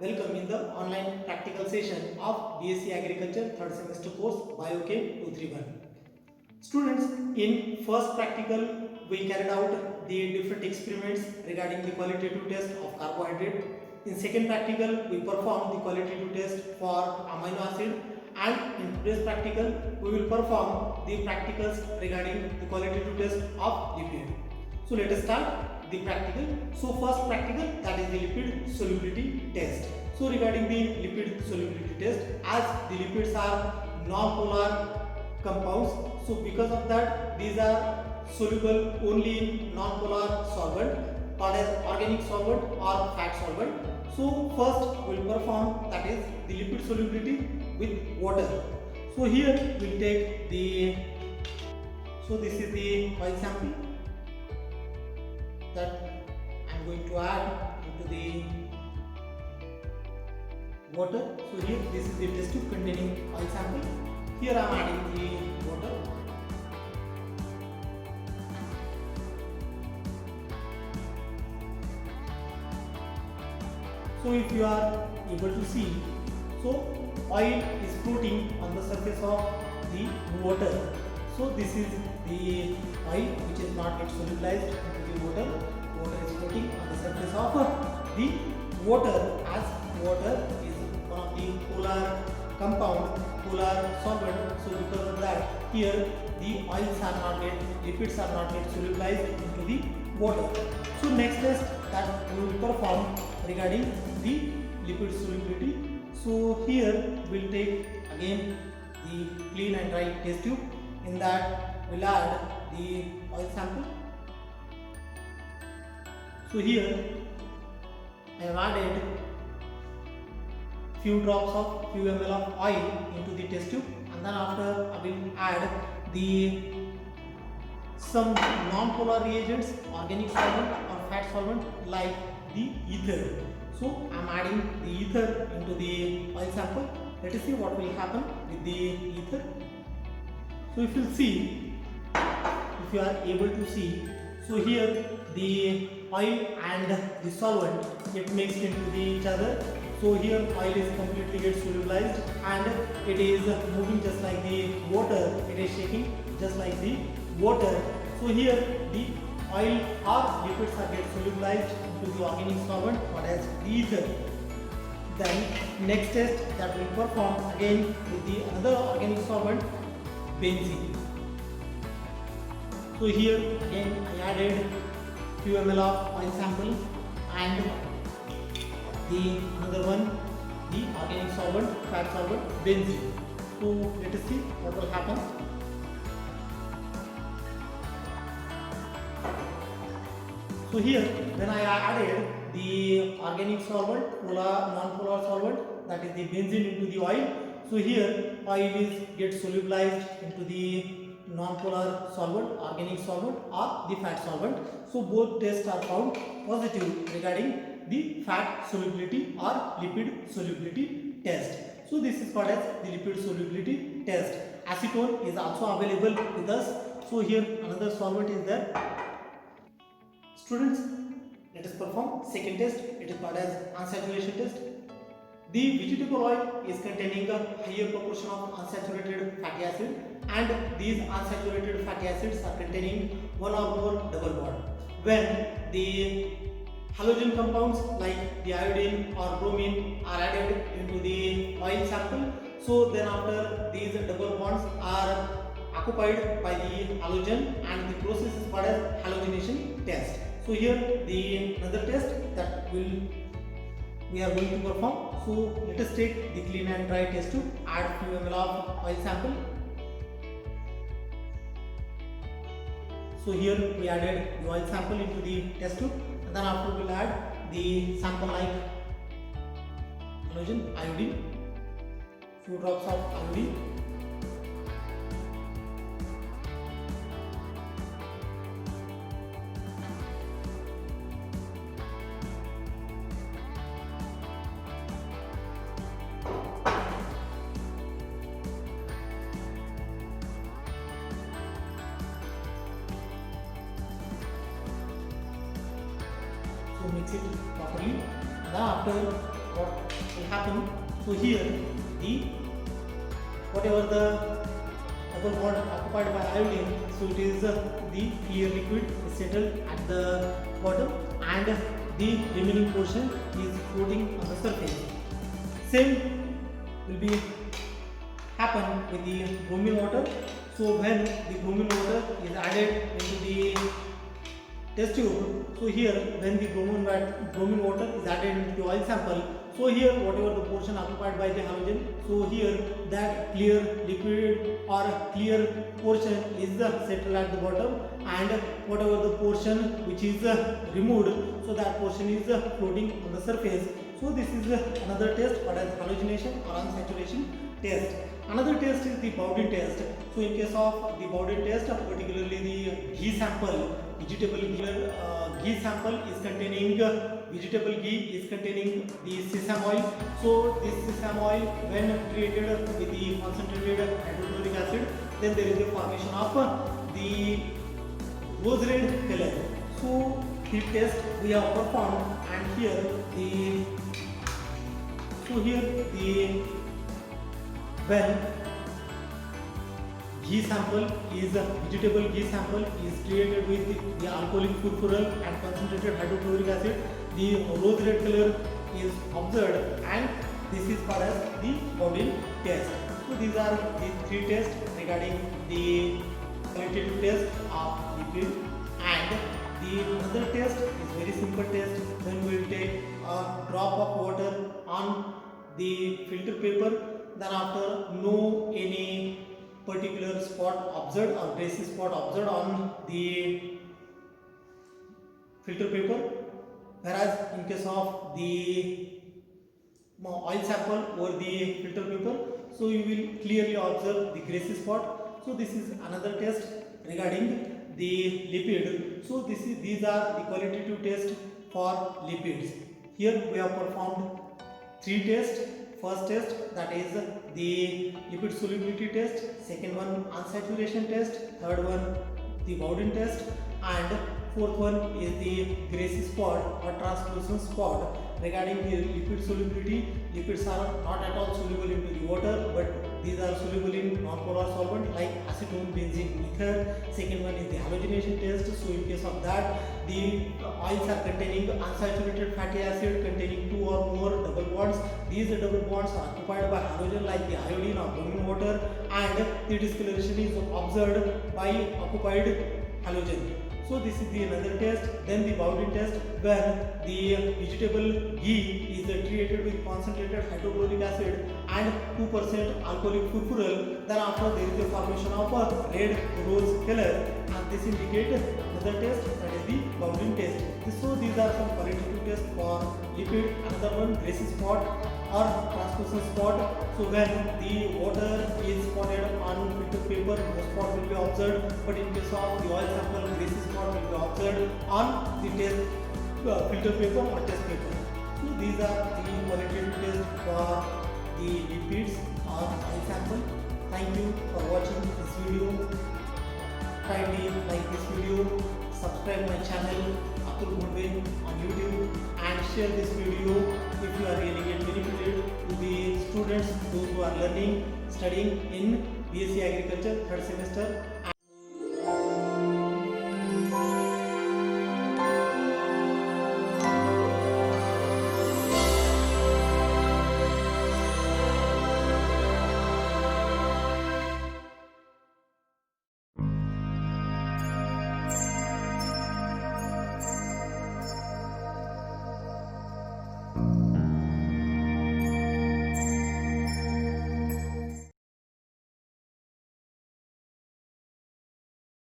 welcome in the online practical session of BSc Agriculture 3rd semester course Biochem 231. Students, in first practical we carried out the different experiments regarding the qualitative test of carbohydrate. In second practical we performed the qualitative test for amino acid, and in today's practical we will perform the practicals regarding the qualitative test of lipid. So let us start the practical. So first practical, that is the lipid solubility test. So regarding the lipid solubility test, as the lipids are non-polar compounds, so because of that these are soluble only in non-polar solvent called as organic solvent or fat solvent. So first we will perform, that is the lipid solubility with water. So here we will take the, so this is the oil sample that I am going to add into the water. So here this is the test tube containing oil sample. Here I am adding the water. So if you are able to see, so oil is floating on the surface of the water. So this is the oil which is not yet solubilized into the water. Water is floating on the surface of the water, as water is one of the polar compound, polar solvent. So because of that, here the oils are not yet, lipids are not yet solubilized into the water. So next test that we will perform regarding the lipid solubility. So here we will take again the clean and dry test tube. In that we will add the oil sample. So here I have added few drops of few ml of oil into the test tube, and then after I will add the some non-polar reagents, organic solvent or fat solvent like the ether. So I am adding the ether into the oil sample. Let us see what will happen with the ether. So if you see, if you are able to see, so here the oil and the solvent get mixed into each other. So here oil is completely get solubilized and it is moving just like the water, it is shaking just like the water. So here the oil or lipids are get solubilized into the organic solvent called as ether. Then next test that we perform again with the another organic solvent, benzene. So here again I added few ml of oil sample and the another one, the organic solvent, fat solvent, benzene. So let us see what will happen. So here when I added the organic solvent, polar, non-polar solvent, that is the benzene into the oil. So here oil is get solubilized into the non-polar solvent, organic solvent or the fat solvent. So both tests are found positive regarding the fat solubility or lipid solubility test. So this is called as the lipid solubility test. Acetone is also available with us. So here another solvent is there. Students, let us perform second test. It is called as unsaturation test. The vegetable oil is containing a higher proportion of unsaturated fatty acid, and these unsaturated fatty acids are containing one or more double bond. When the halogen compounds like the iodine or bromine are added into the oil sample, so then after these double bonds are occupied by the halogen and the process is called as halogenation test. So here the another test that we are going to perform. So let us take the clean and dry test tube, add few ml of oil sample. So here we added the oil sample into the test tube, and then after we will add the sample like halogen, iodine, few drops of iodine. So mix it properly. Then after what will happen? So here the whatever the double bond occupied by iodine, so it is the clear liquid is settled at the bottom and the remaining portion is floating on the surface. Same will be happen with the bromine water. So when the bromine water is added into the test tube, so here when the bromine water is added into the oil sample, so here whatever the portion occupied by the halogen, so here that clear liquid or clear portion is settled at the bottom and whatever the portion which is removed, so that portion is floating on the surface. So this is another test called as halogenation or unsaturation test. Another test is the Bowden test. So in case of the Bowden test, particularly the ghee sample, vegetable ghee sample is containing vegetable ghee is containing the sesame oil. So this sesame oil when treated with the concentrated hydrochloric acid, then there is a formation of the rose red color. So the test we have performed, and here the when ghee sample is vegetable ghee sample is treated with the alcoholic furfural and concentrated hydrochloric acid, the rose red color is observed, and this is called as the Bowden test. So these are the three tests regarding the qualitative test of liquid. And the another test is very simple test. Then we will take a drop of water on the filter paper, then after no any particular spot observed or trace spot observed on the filter paper, whereas in case of the oil sample over the filter paper, so you will clearly observe the greasy spot. So this is another test regarding the lipid. So these are the qualitative tests for lipids. Here we have performed three tests. First test, that is the lipid solubility test, second one unsaturation test, third one the Bowden test, and fourth one is the greasy spot or translucent spot. Regarding the lipid solubility, lipids are not at all soluble into the water, but these are soluble in non-polar solvent like acetone, benzene, ether. Second one is the halogenation test. So in case of that, the oils are containing unsaturated fatty acid containing two or more double bonds. These double bonds are occupied by halogen like the iodine or bromine water, and the discoloration is observed by occupied halogen. So this is the another test. Then the Bowden test, where the vegetable ghee is treated with concentrated hydrochloric acid and 2% alcoholic furfural. Then after there is a formation of a red rose color, and this indicates another test, that is the Bowden test. So these are some qualitative tests for lipid. Another one, greasy spot or translucent spot. So when the water is spotted on filter paper, no spot will be observed, but in case of the oil sample, greasy spot will be observed on the test filter paper or test paper. So these are the qualitative tests for the lipids or oil sample. Thank you for watching this video. Kindly like this video, subscribe my channel Atul Mundwe on YouTube, and share this video if you are really get benefited to the students, those who are studying in BSc Agriculture 3rd semester.